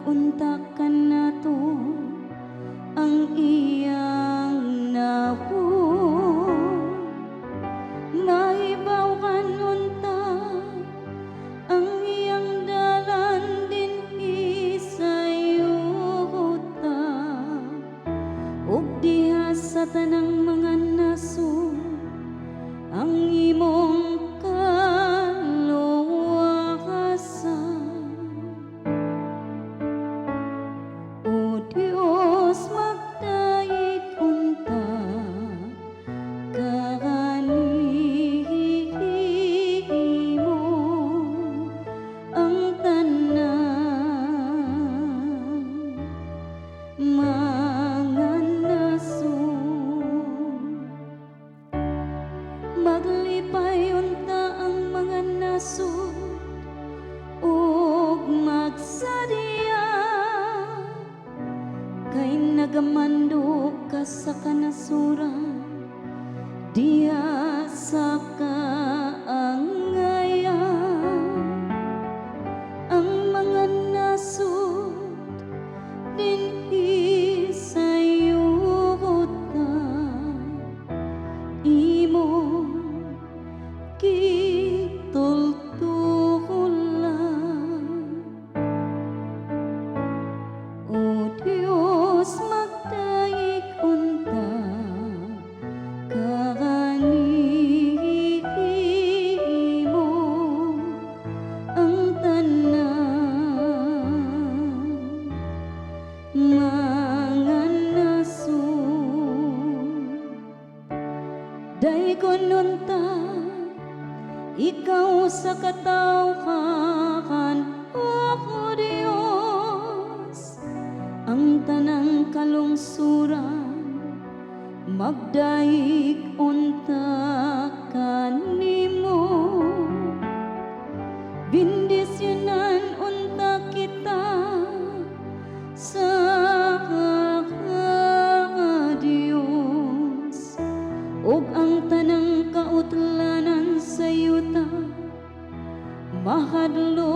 unta ka na to ang iyang napo. Maibaw kan unta ang iyang dalan din isayo ta. Ug diha sa tanang mga naso ang imong kaluwasan. O Dios, magdayeg unta kakanihimo ang tanan mga nason. Maglipay unta ang mga nason ug magsadya kay nagamando ka sa kanasuran diya sa kaangayan. Ang mga nasod dinhi sayo ta imong kitultulan. O Dios, magdayeg unta kakanihimo ang tanan mga nason. Daygon unta ikaw sa katawhan, O Dios, ang tanang kalungsuran magdayeg unta kanimo. Bendisyonan unta kita sa Diyos ug ang tanang kautlanan sa yuta mahadlo